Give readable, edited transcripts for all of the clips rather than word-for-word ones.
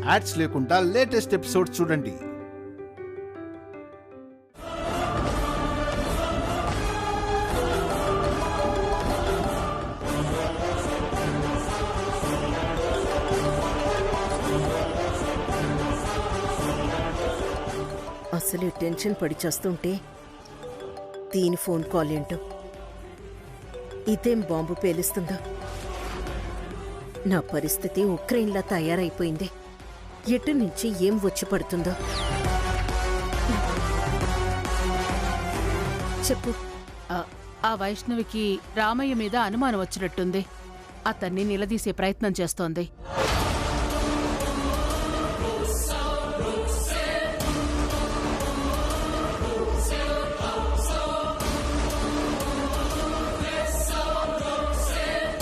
Ads లేకుండా latest episodes చూడండి. అసలు టెన్షన్ పడి చేస్తుంటే దీని ఫోన్ కాల్ ఏంటో, ఇదేం బాంబు పేలుస్తుందో. నా పరిస్థితి ఉక్రెయిన్లా తయారైపోయింది. ఎటు నుంచి ఏం వచ్చి పడుతుందో. చెప్పు. ఆ వైష్ణవికి రామయ్య మీద అనుమానం వచ్చినట్టుంది. అతన్ని నిలదీసే ప్రయత్నం చేస్తోంది.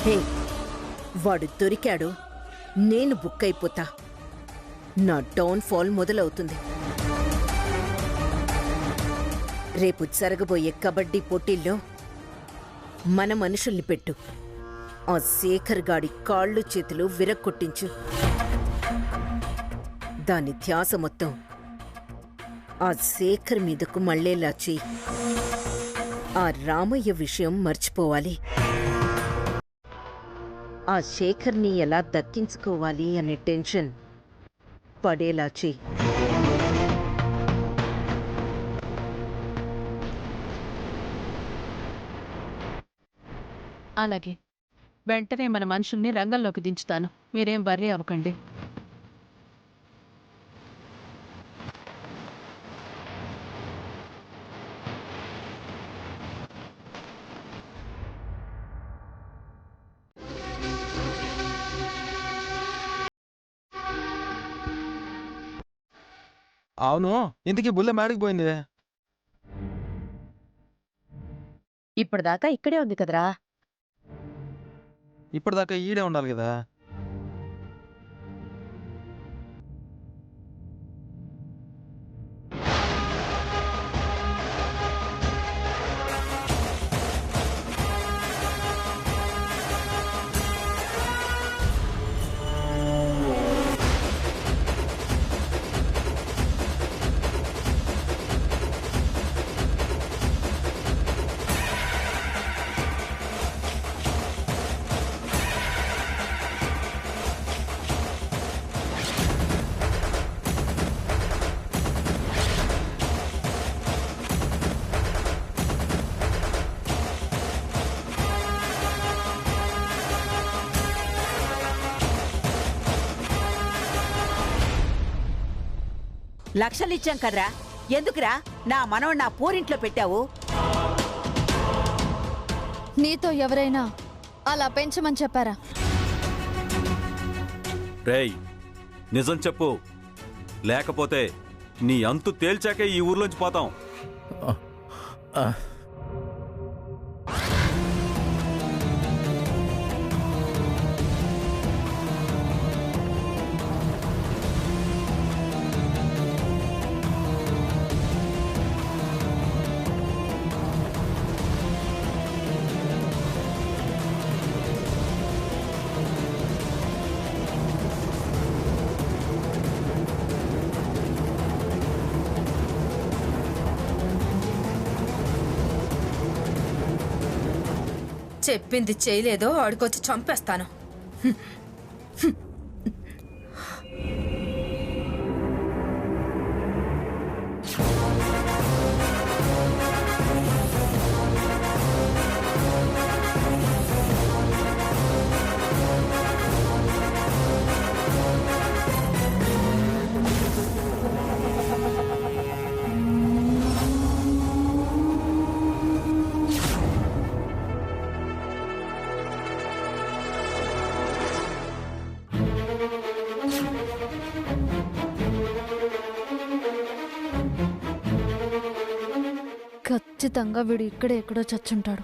హే, వాడు దొరికాడు, నేను బుక్ అయిపోతా. నా డౌన్ ఫాల్ మొదలవుతుంది. రేపు జరగబోయే కబడ్డీ పోటీల్లో మన మనుషుల్ని పెట్టు. ఆ శేఖర్ గాడి కాళ్ళు చేతులు విరక్కొట్టించు. దాని ధ్యాస మొత్తం ఆ శేఖర్ మీదకు మళ్ళేలా చెయ్యి. ఆ రామయ్య విషయం మర్చిపోవాలి. ఆ శేఖర్ని ఎలా దక్కించుకోవాలి అనే టెన్షన్ పడేలా చెయ్యి. అలాగే, వెంటనే మన మనుషుల్ని రంగంలోకి దించుతాను. మీరేం వర్రీ అవ్వకండి. అవును, ఇంతకీ బుల్ల మేడకి పోయింది. ఇప్పటిదాకా ఇక్కడే ఉంది కదరా. ఇప్పటిదాకా ఈడే ఉండాలి కదా. లక్షలిచ్చాం కదరా, ఎందుకురా నా మనవడు నా పూరింట్లో పెట్టావు? నీతో ఎవరైనా అలా పెంచమని చెప్పారా? రేయ్, నిజం చెప్పు, లేకపోతే నీ అంతు తేల్చాకే ఈ ఊర్లోంచి పోతాం. చెప్పింది చేయలేదో ఆడికొచ్చి చంపేస్తాను. ఖచ్చితంగా వీడు ఇక్కడే ఎక్కడో చచ్చుంటాడు.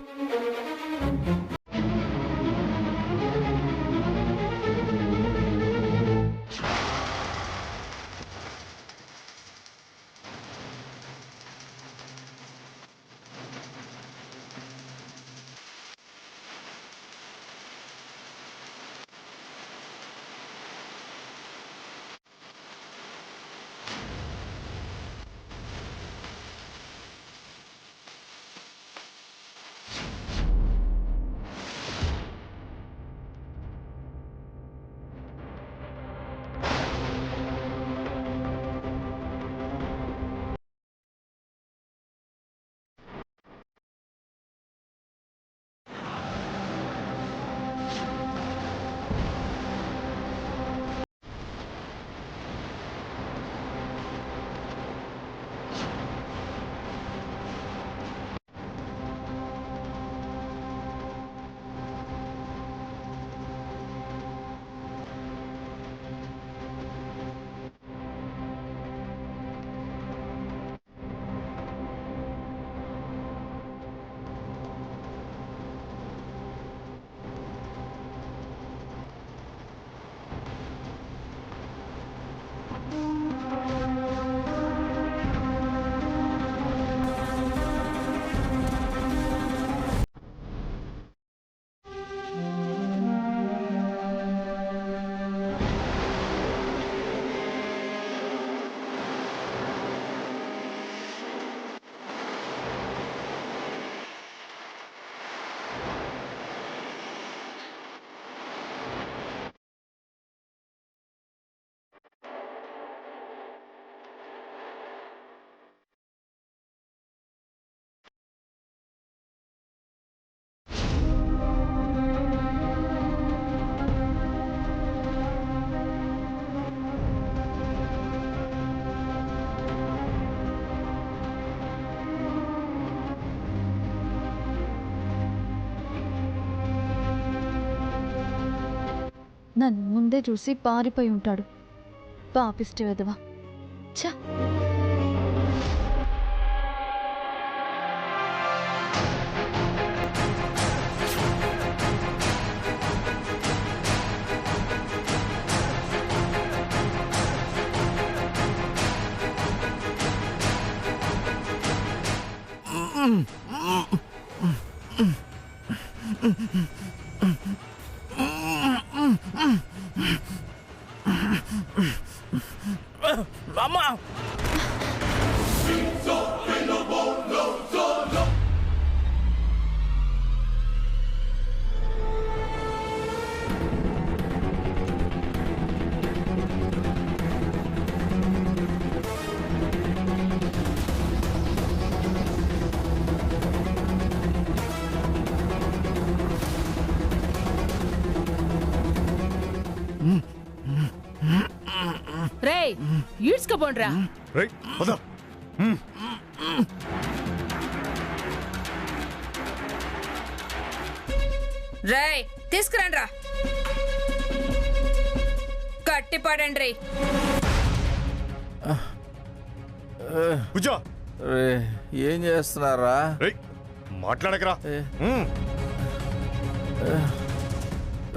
నన్ను ముందే చూసి పారిపోయి ఉంటాడు. పాపిష్టి వెధవ. ఛ! రేయ్ ఈడ్చుకోపోండ్రా. రేయ్ తీసుకురండి రా, కట్టి పడండి. ఏం చేస్తున్నారా? మాట్లాడకరా.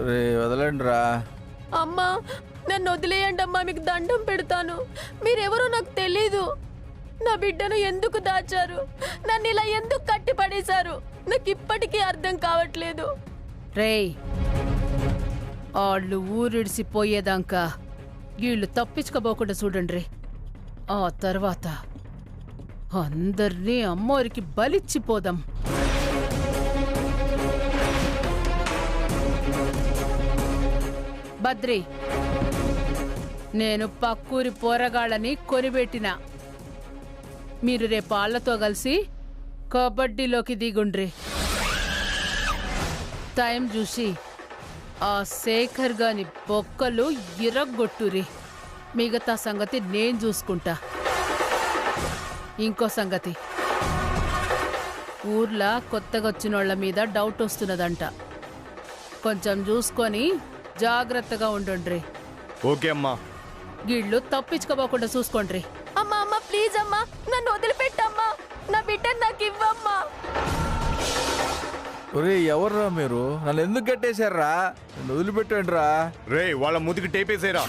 రే వదలండి రా. అమ్మా నన్ను వదిలేయండి అమ్మా, మీకు దండం పెడతాను. మీరెవరో నాకు తెలీదు. నా బిడ్డను ఎందుకు దాచారు, నన్ను ఇలా ఎందుకు కట్టి పడేశారు, నాకు ఇప్పటికీ అర్థం కావట్లేదు. రేయ్ వాళ్ళు ఊరిడిసిపోయేదాకా వీళ్ళు తప్పించుకోబోకుండా చూడండి. ఆ తర్వాత అందర్నీ అమ్మోరికి బలిచ్చిపోదాం. బద్రి, నేను పక్కూరి పోరగాళ్ళని కొనిపెట్టిన. మీరు రేపు వాళ్ళతో కలిసి కబడ్డీలోకి దిగుండ్రి. టైం చూసి ఆ శేఖర్ గాని బొక్కలు ఇరగ్గొట్టురి. మిగతా సంగతి నేను చూసుకుంటా. ఇంకో సంగతి, ఊర్లో కొత్తగా వచ్చినోళ్ల మీద డౌట్ వస్తున్నదంట. కొంచెం చూసుకొని జాగ్రత్తగా ఉండుండ్రి. ఓకే అమ్మా. వీళ్ళు తప్పించుకోబోకుండా చూసుకోండ్రి. అమ్మా అమ్మా ప్లీజ్ అమ్మా, నన్ను వదిలిపెట్టమ్మా, నా బిడ్డను నాకు ఇవ్వమ్మా. ఒరే ఎవర్రా మీరు? నన్ను ఎందుకు కట్టేశారా? నన్ను వదిలిపెట్టండి రా. రే వాళ్ళ ముదికి టేపేసేరా.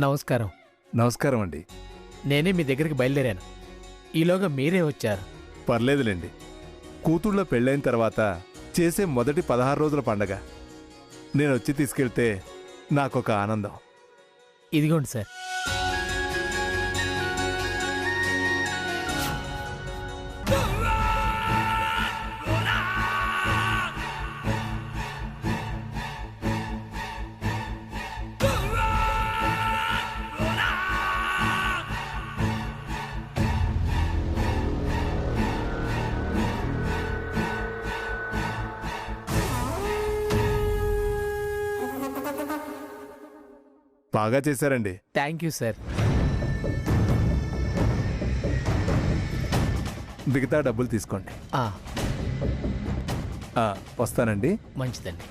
నమస్కారం. నమస్కారం అండి. నేనే మీ దగ్గరికి బయలుదేరాను. ఈలోగా మీరే వచ్చారు. పర్లేదులేండి. కూతుళ్ళ పెళ్ళైన తర్వాత చేసే మొదటి 16 రోజుల పండగ నేను వచ్చి తీసుకెళ్తే నాకొక ఆనందం. ఇదిగోండి సార్. బాగా చేశారండి. Thank you sir. మిగతా డబ్బులు తీసుకోండి. వస్తానండి. మంచిదండి.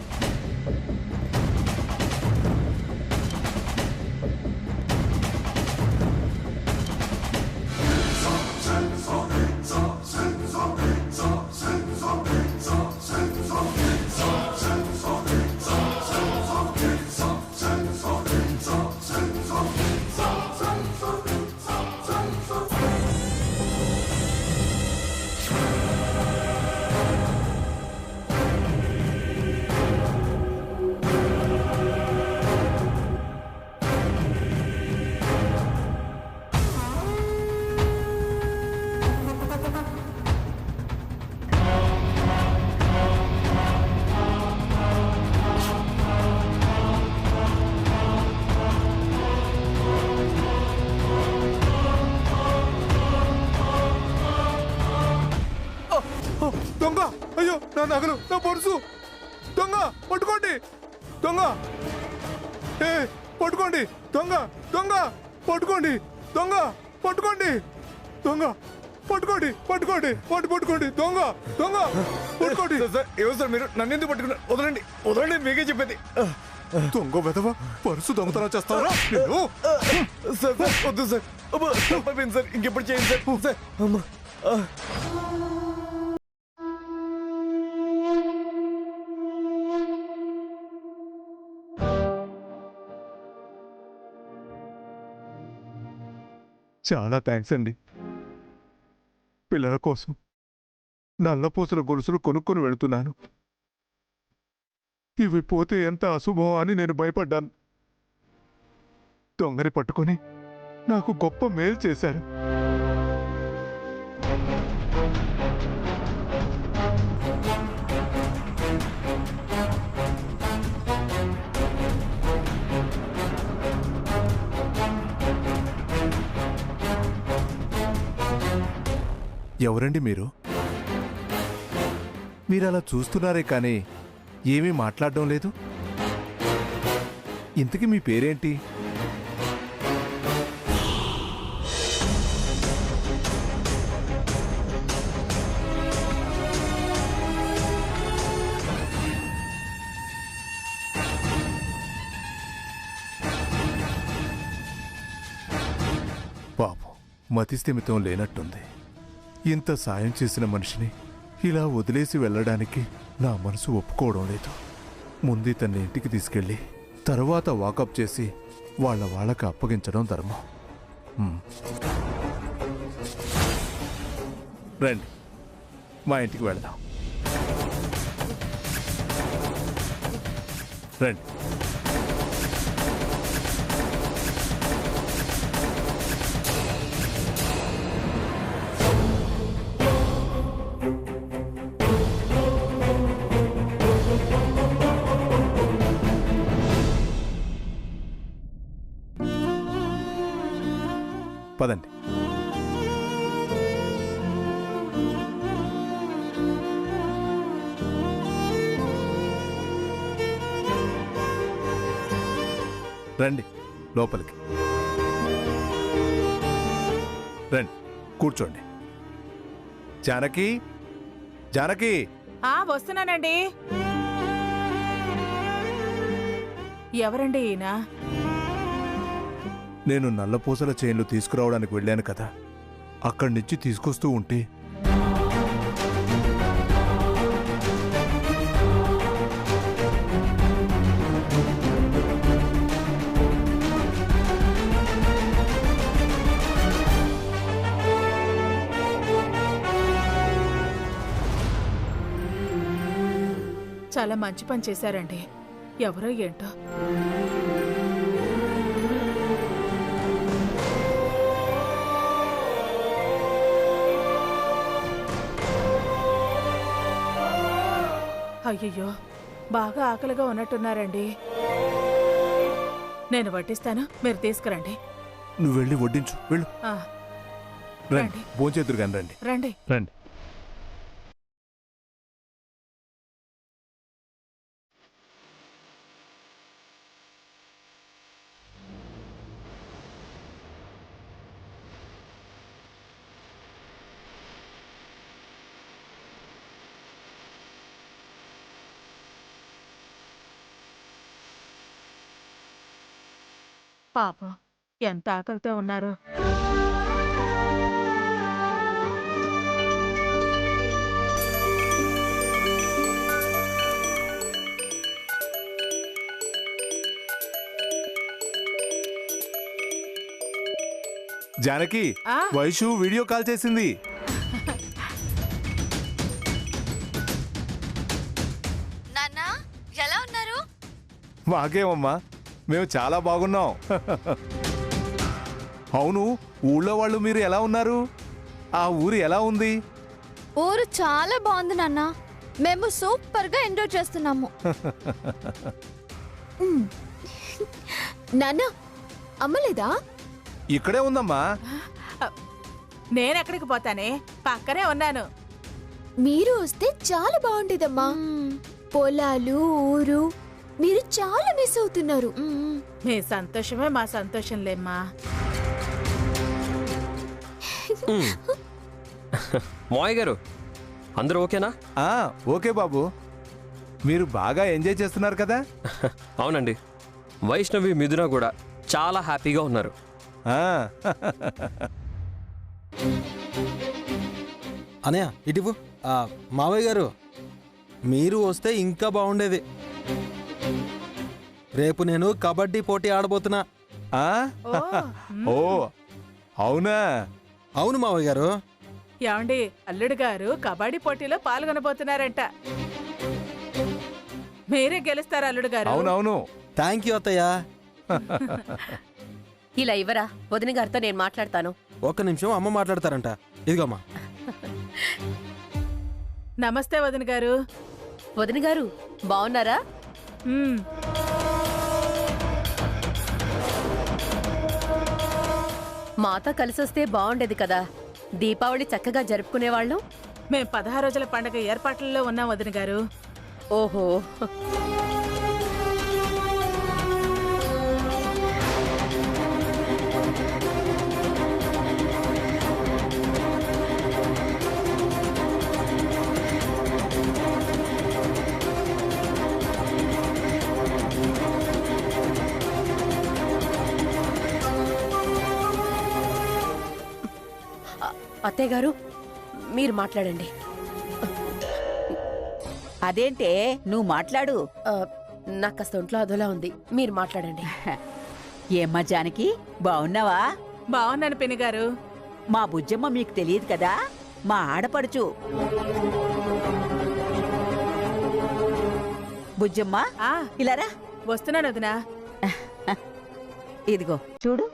దొంగ! అయ్యో, నా నగలు, నా పర్సు! దొంగ! పట్టుకోండి! దొంగ! ఏ, పట్టుకోండి! దొంగ! దొంగ! పట్టుకోండి! దొంగ! పట్టుకోండి! దొంగ! పట్టుకోండి! పట్టుకోండి! పట్టుకోండి! దొంగ! దొంగ! పట్టుకోండి! ఏమో సార్ మీరు నన్ను ఎందుకు పట్టుకున్నారు? వదలండి, వదలండి, మీకే చెప్పేది. దొంగ వెధవ, పర్సు దొంగతనం చేస్తావా? సార్ వద్దు సార్, తప్పైపోయింది సార్, ఇంకెప్పుడు చేయండి సార్. సార్ అమ్మా. చాలా థ్యాంక్స్ అండి. పిల్లల కోసం నల్లపూసల గొలుసులు కొనుక్కొని వెళుతున్నాను. ఇవి పోతే ఎంత అశుభం అని నేను భయపడ్డాను. దొంగని పట్టుకొని నాకు గొప్ప మేలు చేశారు. ఎవరండి మీరు? మీరలా చూస్తున్నారే కానీ ఏమీ మాట్లాడడం లేదు. ఇంతకీ మీ పేరేంటి? పాపం, మతిస్థిమితం లేనట్టుంది. ఇంత సాయం చేసిన మనిషిని ఇలా వదిలేసి వెళ్ళడానికి నా మనసు ఒప్పుకోవడం లేదు. ముందు ఇతన్ని ఇంటికి తీసుకెళ్ళి తరువాత వాకప్ చేసి వాళ్ళకి అప్పగించడం ధర్మం. రండి, మా ఇంటికి వెళదాం. రండి. పదండి. రండి లోపలికి. రండి, కూర్చోండి. జానకి, జానకి! వస్తున్నానండి. ఎవరండి ఈయన? నేను నల్లపూసల చైన్లు తీసుకురావడానికి వెళ్ళాను కదా, అక్కడి నుంచి తీసుకొస్తూ ఉంటే చాలా మంచి పని చేశారండి. ఎవరో ఏంటో. అయ్యయ్యో, బాగా ఆకలిగా ఉన్నట్టున్నారండి. నేను వడ్డిస్తాను, మీరు తీసుకురండి. నువ్వు వెళ్ళి వడ్డించు, వెళ్ళు. రండి, భోంచేతురు కానీ రండి. రండి రండి. పాపం, ఎంత ఆకలితో ఉన్నారు. జానకి, వైషు వీడియో కాల్ చేసింది. నాన్న, ఎలా ఉన్నారు? మాకేమమ్మా, మేము చాలా బాగున్నాం. అవును, ఊళ్ళో వాళ్ళు మీరు ఎలా ఉన్నారు? ఆ ఊరు ఎలా ఉంది? ఊరు చాలా బాగుంది నాన్న. మేము సూపర్ గా ఎంజాయ్ చేస్తున్నాము. నాన్న, అమ్మలేదా? ఇక్కడే ఉందమ్మా. నేనెక్కడికి పోతానే, పక్కనే ఉన్నాను. మీరు వస్తే చాలా బాగుండేదమ్మా. పొలాలు, ఊరు, మీరు చాలా మిస్ అవుతున్నారు. మీ సంతోషమే మా సంతోషంలేమ్మా. మావయ్య గారు అందరూ ఓకేనా? ఓకే బాబు, మీరు బాగా ఎంజాయ్ చేస్తున్నారు కదా? అవునండి, వైష్ణవి మిథున కూడా చాలా హ్యాపీగా ఉన్నారు. అనయ్య ఇటు మావయ్య గారు, మీరు వస్తే ఇంకా బాగుండేది. రేపు నేను కబడ్డీ పోటీ ఆడబోతున్నా. ఓ అవునా? అవును మావయ్య గారు. ఏమండి, అల్లుడు గారు కబడ్డీ పోటీలో పాల్గొనబోతున్నారంట. మీరే గెలుస్తారు అల్లుడు గారు. అవునవును. థ్యాంక్ యూ అత్తయ్య. ఇలా ఇవ్వరా, వదిన గారితో నేను మాట్లాడతాను. ఒక్క నిమిషం, అమ్మ మాట్లాడతారంట. ఇదిగోమ్మా. నమస్తే వదిన గారు. వదిన గారు బాగున్నారా? మాతో కలిసొస్తే బాగుండేది కదా, దీపావళి చక్కగా జరుపుకునేవాళ్ళం. మేం 16 రోజుల పండుగ ఏర్పాట్లలో ఉన్నాం వదిన గారు. ఓహో, అత్తయ్య గారు మీరు మాట్లాడండి. అదేంటే నువ్వు మాట్లాడు. నాకు కాస్త ఒంట్లో అదోలా ఉంది, మీరు మాట్లాడండి. ఏమ్మా జానకి, బావున్నావా? బాగున్నాను పిన్ని గారు. మా బుజ్జమ్మ మీకు తెలియదు కదా, మా ఆడపడుచు. బుజ్జమ్మ ఇలారా. వస్తున్నాను వదినా. ఇదిగో చూడు.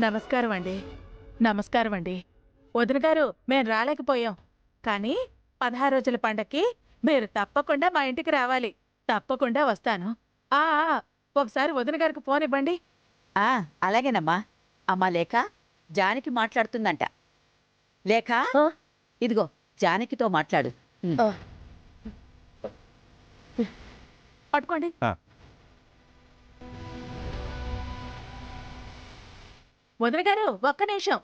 నమస్కారం అండి. నమస్కారం అండి. వదిన గారు, మేం రాలేకపోయాం, కానీ 16 రోజుల పండక్కి మీరు తప్పకుండా మా ఇంటికి రావాలి. తప్పకుండా వస్తాను. ఒకసారి వదిన గారికి ఫోన్ ఇవ్వండి. అలాగేనమ్మా. అమ్మా లేఖ, జానకి మాట్లాడుతుందంట. లేఖ, ఇదిగో జానకితో మాట్లాడు. పట్టుకోండి. వదిన గారు ఒక్క నిమిషం.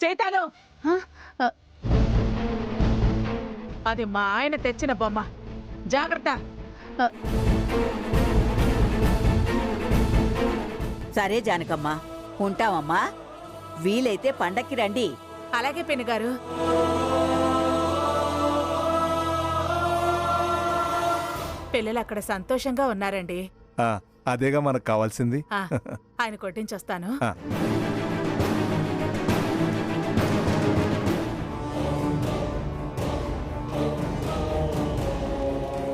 సీతాను, అది మా ఆయన తెచ్చిన బొమ్మ. జాగ్రత్త. సరే జానకమ్మా, ఉంటామమ్మా. వీలైతే పండక్కి రండి. అలాగే పిన్ని గారు. పిల్లలు అక్కడ సంతోషంగా ఉన్నారండి. అదేగా మనకు కావాల్సింది. ఆయన కొట్టించొస్తాను.